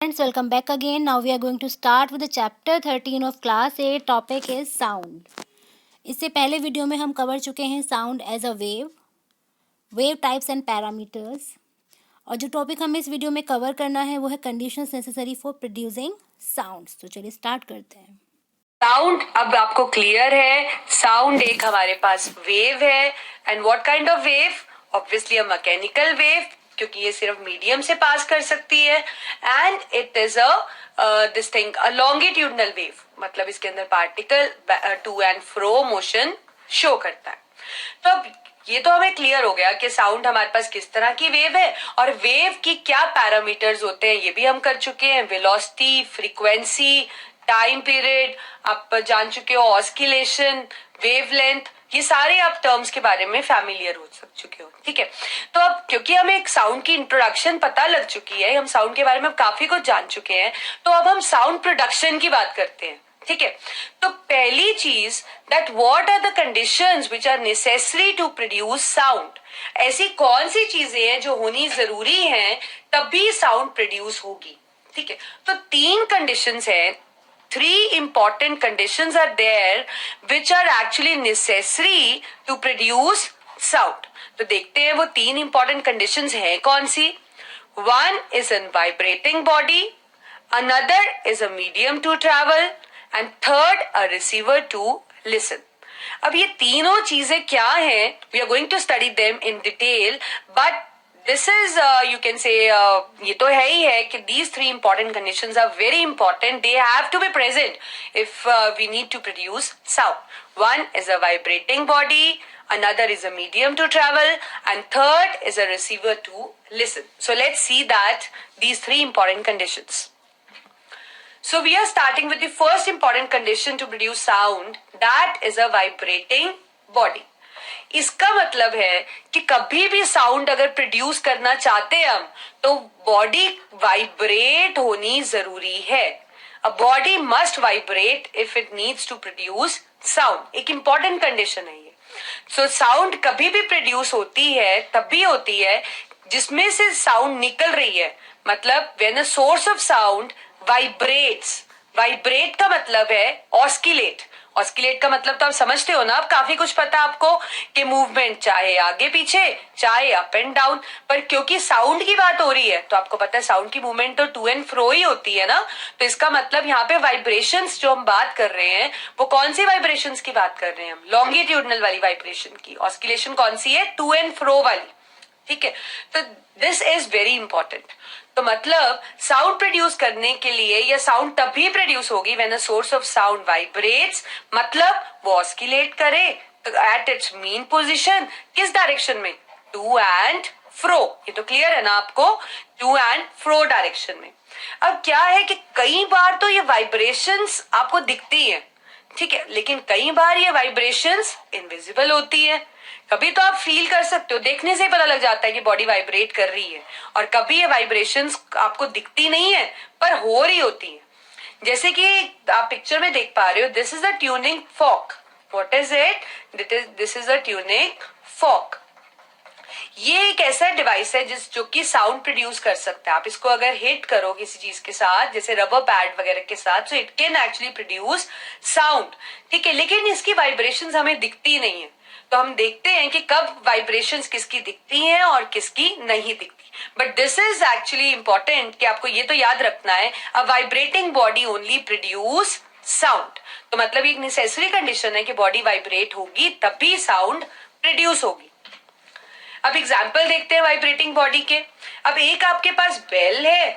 Friends, welcome back again. Now we are going to start with the chapter 13 of class 8. Topic is sound. इससे पहले video में हम cover चुके हैं sound as a wave types and parameters, और जो topic हमें इस वीडियो में कवर करना है वो है conditions necessary for producing sounds. तो चलिए स्टार्ट करते हैं। साउंड अब आपको क्लियर है। साउंड एक हमारे पास वेव है, and what kind of wave? Obviously a mechanical wave, क्योंकि ये सिर्फ मीडियम से पास कर सकती है। And it is this thing a longitudinal wave, मतलब इसके अंदर particle to and fro motion show करता है। तो अब ये तो हमें क्लियर हो गया कि साउंड हमारे पास किस तरह की वेव है और वेव की क्या पैरामीटर्स होते हैं, ये भी हम कर चुके हैं। वेलोसिटी, फ्रीक्वेंसी, टाइम पीरियड आप जान चुके हो, ऑस्किलेशन, वेवलेंथ, ये सारे आप टर्म्स के बारे में फैमिलियर हो चुके हो। ठीक है, तो अब क्योंकि हमें एक साउंड की इंट्रोडक्शन पता लग चुकी है, हम साउंड के बारे में काफी कुछ जान चुके हैं, तो अब हम साउंड प्रोडक्शन की बात करते हैं। ठीक है, तो पहली चीज that what are the conditions which are necessary to produce sound. ऐसी कौन सी चीजें हैं जो होनी जरूरी हैं तभी साउंड प्रोड्यूस होगी। ठीक है, तो तीन कंडीशंस हैं, three important conditions are there which are actually necessary to produce sound. तो देखते हैं वो तीन important conditions हैं कौन सी। One is a vibrating body, another is a medium to travel, and third a receiver to listen. अब ये तीनों चीजें क्या हैं? We are going to study them in detail, but this is you can say ये तो है ही है कि these three important conditions are very important. They have to be present if we need to produce sound. One is a vibrating body, another is a medium to travel, and third is a receiver to listen. So let's see that these three important conditions. So we are starting with the first important condition to produce sound, that is a vibrating body. इसका मतलब है कि कभी भी sound अगर produce करना चाहते हैं हम, तो बॉडी वाइब्रेट होनी जरूरी है। A body must vibrate if it needs to produce sound. एक इंपॉर्टेंट कंडीशन है ये। सो साउंड कभी भी प्रोड्यूस होती है तभी होती है जिसमें से साउंड निकल रही है, मतलब when a source of sound vibrates. Vibrate का मतलब है ऑस्किलेट। ऑस्किलेट का मतलब तो आप समझते हो ना, अब काफी कुछ पता आपको कि मूवमेंट चाहे आगे पीछे चाहे अप एंड डाउन, पर क्योंकि साउंड की बात हो रही है तो आपको पता है साउंड की मूवमेंट तो टू एंड फ्रो ही होती है ना। तो इसका मतलब यहाँ पे वाइब्रेशंस जो हम बात कर रहे हैं वो कौन सी वाइब्रेशंस की बात कर रहे हैं हम? लॉन्गिट्यूडनल वाली वाइब्रेशन की। ऑस्किलेशन कौन सी है? टू एंड फ्रो वाली। ठीक है, तो दिस इज वेरी इंपॉर्टेंट। तो मतलब साउंड प्रोड्यूस करने के लिए या साउंड तभी प्रोड्यूस होगी when a source of sound vibrates, मतलब वो ऑस्किलेट करे एट इट्स मीन पोजीशन। किस डायरेक्शन में? To and fro. ये तो क्लियर है ना आपको, टू एंड फ्रो डायरेक्शन में। अब क्या है कि कई बार तो ये वाइब्रेशंस आपको दिखती है, ठीक है, लेकिन कई बार ये वाइब्रेशंस इनविजिबल होती है। कभी तो आप फील कर सकते हो, देखने से ही पता लग जाता है कि बॉडी वाइब्रेट कर रही है, और कभी ये वाइब्रेशंस आपको दिखती नहीं है पर हो रही होती है। जैसे कि आप पिक्चर में देख पा रहे हो, this is a tuning fork. What is it? This is a tuning fork. ये एक ऐसा डिवाइस है जो कि साउंड प्रोड्यूस कर सकता है। आप इसको अगर हिट करो किसी चीज के साथ, जैसे रबर पैड वगैरह के साथ, so it can actually produce sound. ठीक है, लेकिन इसकी वाइब्रेशंस हमें दिखती नहीं है। तो हम देखते हैं कि कब वाइब्रेशंस किसकी दिखती हैं और किसकी नहीं दिखती। But this is actually important कि आपको ये तो याद रखना है, अ vibrating body only produce sound. तो मतलब एक नेसेसरी कंडीशन है कि बॉडी वाइब्रेट होगी तभी साउंड प्रोड्यूस होगी। अब एग्जाम्पल देखते हैं वाइब्रेटिंग बॉडी के। अब एक आपके पास बेल है,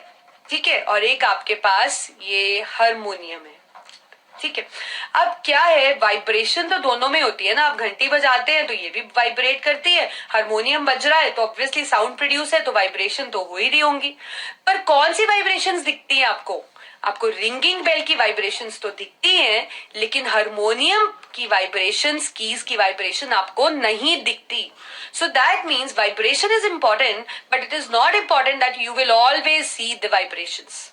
ठीक है, और एक आपके पास ये हारमोनियम है। ठीक है, अब क्या है, वाइब्रेशन तो दोनों में होती है ना। आप घंटी बजाते हैं तो ये भी वाइब्रेट करती है, हारमोनियम बज रहा है तो ऑब्वियसली साउंड प्रोड्यूस है, तो वाइब्रेशन तो हो ही रही होंगी। पर कौन सी वाइब्रेशंस दिखती हैं आपको? आपको रिंगिंग बेल की वाइब्रेशंस तो दिखती हैं, लेकिन हारमोनियम की वाइब्रेशंस, कीज की वाइब्रेशन आपको नहीं दिखती। So that means vibration is important, but it is not important that you will always see the vibrations.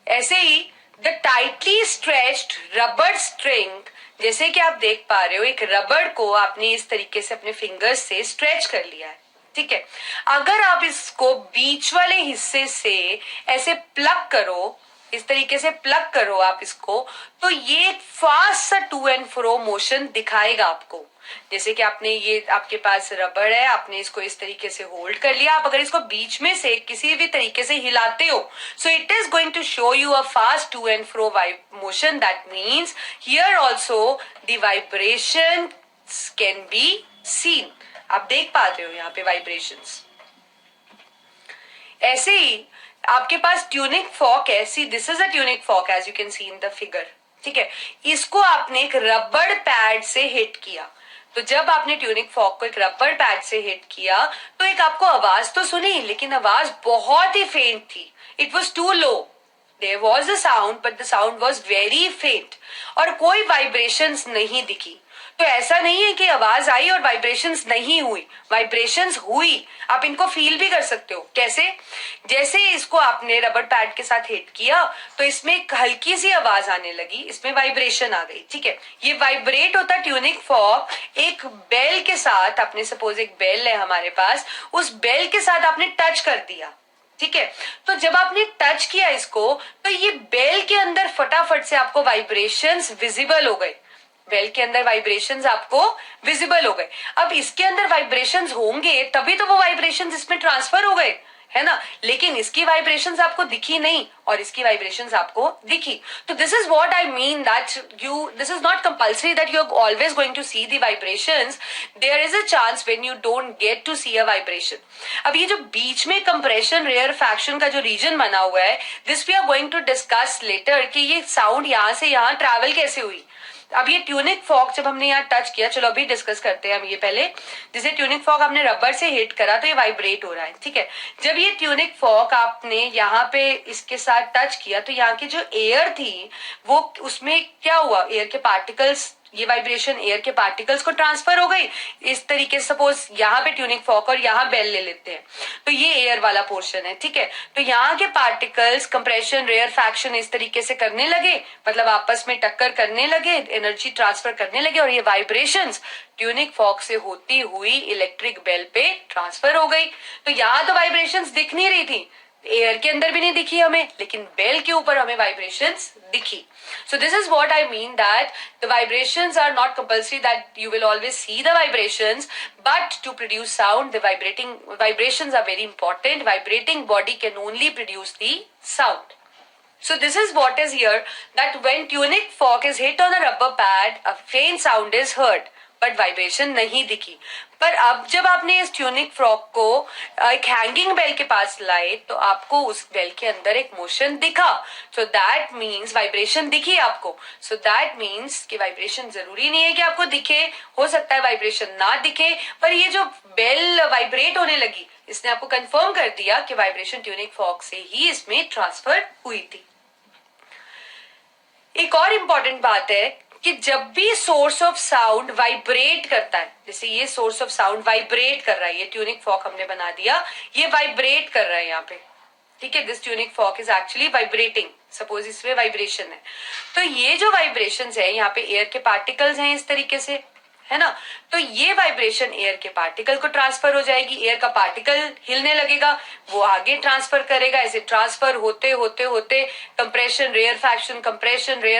ऐसे ही the tightly stretched rubber string, जैसे कि आप देख पा रहे हो, एक रबर को आपने इस तरीके से अपने फिंगर्स से स्ट्रेच कर लिया है। ठीक है। अगर आप इसको बीच वाले हिस्से से ऐसे प्लग करो, इस तरीके से प्लग करो आप इसको, तो ये एक फास्ट सा टू एंड फ्रो मोशन दिखाएगा आपको। जैसे कि आपने ये आपके पास रबड़ है, आपने इसको इस तरीके से होल्ड कर लिया, आप अगर इसको बीच में से किसी भी तरीके से हिलाते हो, so it is going to show you a fast to and fro motion. That means here also the vibration can be seen. आप देख पाते हो यहाँ पे वाइब्रेशंस। ऐसे ही आपके पास ट्यूनिक फॉक है, see this is a tuning fork as you can see in the figure, ठीक है। इसको आपने एक रबड़ पैड से हिट किया, तो जब आपने ट्यूनिक फॉक को एक रबड़ पैड से हिट किया तो एक आपको आवाज तो सुनी, लेकिन आवाज बहुत ही फेंट थी। It was too low, there was a sound but the sound was very faint, और कोई वाइब्रेशंस नहीं दिखी। तो ऐसा नहीं है कि आवाज आई और वाइब्रेशंस नहीं हुई, वाइब्रेशंस हुई। आप इनको फील भी कर सकते हो। कैसे? जैसे इसको आपने रबर पैड के साथ हिट किया तो इसमें एक हल्की सी आवाज आने लगी, इसमें वाइब्रेशन आ गई, ठीक है। ये वाइब्रेट होता ट्यूनिक फॉक एक बेल के साथ, आपने सपोज एक बेल है हमारे पास, उस बेल के साथ आपने टच कर दिया, ठीक है। तो जब आपने टच किया इसको, तो ये बेल के अंदर फटाफट से आपको वाइब्रेशंस विजिबल हो गए, बेल के अंदर वाइब्रेशंस आपको विजिबल हो गए। अब इसके अंदर वाइब्रेशंस होंगे तभी तो वो वाइब्रेशंस इसमें ट्रांसफर हो गए, है ना। लेकिन इसकी वाइब्रेशंस आपको दिखी नहीं और इसकी वाइब्रेशंस आपको दिखी। तो this is what I mean that you, this is not compulsory that you are always going to see the vibrations. There is a chance when you don't get to see a vibration. अब ये जो बीच में compression rarefaction का जो reason बना हुआ है, this we are going to discuss later कि ये साउंड यहां से यहां ट्रैवल कैसे हुई। अब ये ट्यूनिक फॉक जब हमने यहाँ टच किया, चलो अभी डिस्कस करते हैं हम ये पहले। जैसे ट्यूनिक फॉक आपने रबर से हिट करा तो ये वाइब्रेट हो रहा है, ठीक है। जब ये ट्यूनिक फॉक आपने यहाँ पे इसके साथ टच किया तो यहाँ की जो एयर थी वो, उसमें क्या हुआ, एयर के पार्टिकल्स, ये वाइब्रेशन एयर के पार्टिकल्स को ट्रांसफर हो गई। इस तरीके से सपोज यहाँ पे ट्यूनिक फॉक और यहाँ बेल ले लेते हैं, तो ये एयर वाला पोर्शन है, ठीक है। तो यहाँ के पार्टिकल्स कंप्रेशन रेयरफैक्शन इस तरीके से करने लगे, मतलब आपस में टक्कर करने लगे, एनर्जी ट्रांसफर करने लगे, और ये वाइब्रेशंस ट्यूनिक फॉक से होती हुई इलेक्ट्रिक बेल पे ट्रांसफर हो गई। तो यहाँ तो वाइब्रेशंस दिख नहीं रही थी, एयर के अंदर भी नहीं दिखी हमें, लेकिन बेल के ऊपर हमें वाइब्रेशंस दिखी। So this is what I mean, that the vibrations are not compulsory that you will always see the vibrations, but to produce sound, the vibrations are very important. Vibrating body can only produce the sound. So this is what is here, that when tunic fork is hit on a rubber pad, a faint sound is heard, but vibration नहीं दिखी। पर अब जब आपने इस tunic frock को एक hanging bell के पास लाए तो आपको उस बेल के अंदर एक मोशन दिखा, सो दैट मीन्स वाइब्रेशन दिखी आपको। सो दैट मीन्स कि वाइब्रेशन जरूरी नहीं है कि आपको दिखे, हो सकता है वाइब्रेशन ना दिखे, पर ये जो बेल वाइब्रेट होने लगी, इसने आपको कंफर्म कर दिया कि वाइब्रेशन ट्यूनिक फॉक से ही इसमें ट्रांसफर हुई थी। एक और इम्पॉर्टेंट बात है कि जब भी सोर्स ऑफ साउंड वाइब्रेट करता है, जैसे ये सोर्स ऑफ साउंड वाइब्रेट कर रहा है, ये ट्यूनिक फॉक हमने बना दिया, ये वाइब्रेट कर रहा है यहाँ पे, ठीक है। This tuning fork is actually vibrating, suppose इसमें वाइब्रेशन है, तो ये जो वाइब्रेशंस है यहाँ पे एयर के पार्टिकल्स हैं इस तरीके से, है ना। तो ये वाइब्रेशन एयर के पार्टिकल को ट्रांसफर हो जाएगी, एयर का पार्टिकल हिलने लगेगा, वो आगे ट्रांसफर करेगा, ऐसे ट्रांसफर होते होते होते कंप्रेशन रेयर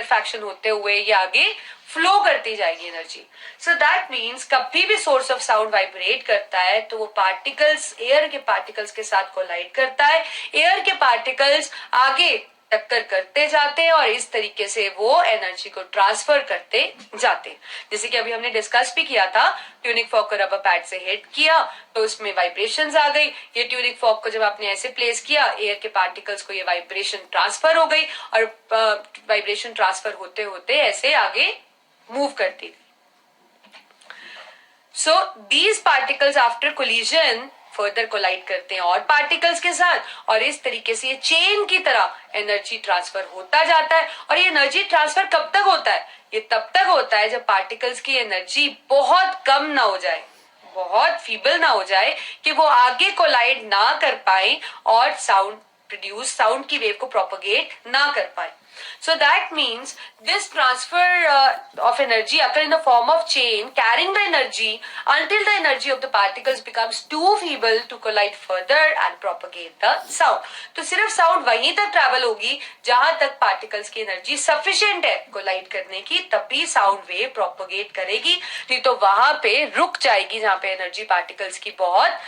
फैक्शन होते हुए ये आगे फ्लो करती जाएगी एनर्जी। सो दैट मीन्स कभी भी सोर्स ऑफ साउंड वाइब्रेट करता है तो वो पार्टिकल्स एयर के पार्टिकल्स के साथ कोलाइड करता है, एयर के पार्टिकल्स आगे टक्कर करते जाते हैं और इस तरीके से वो एनर्जी को ट्रांसफर करते जाते हैं। जैसे कि अभी हमने डिस्कस भी किया था, ट्यूनिक फॉक को रबर पैड से हिट किया तो उसमें वाइब्रेशंस आ गई। ये ट्यूनिक फॉक को जब आपने ऐसे प्लेस किया, एयर के पार्टिकल्स को ये वाइब्रेशन ट्रांसफर हो गई और वाइब्रेशन ट्रांसफर होते होते ऐसे आगे मूव करती थी। So these particles after collision further collide करते हैं और पार्टिकल्स के साथ, और इस तरीके से ये चेन की तरह एनर्जी ट्रांसफर होता जाता है। और ये एनर्जी ट्रांसफर कब तक होता है? ये तब तक होता है जब पार्टिकल्स की एनर्जी बहुत कम ना हो जाए, बहुत फीबल ना हो जाए, कि वो आगे कोलाइड ना कर पाए और साउंड प्रोड्यूस साउंड की वेव को प्रोपोगेट ना कर पाए. So that means this transfer of energy occur in the form of chain carrying the energy until the energy of the particles becomes too feeble to collide further and propagate the sound. तो सिर्फ sound वहीं तक travel होगी जहां तक particles की energy sufficient है collide करने की, तभी साउंड वेव प्रोपोगेट करेगी. नहीं तो वहां पे रुक जाएगी जहां पे एनर्जी पार्टिकल्स की बहुत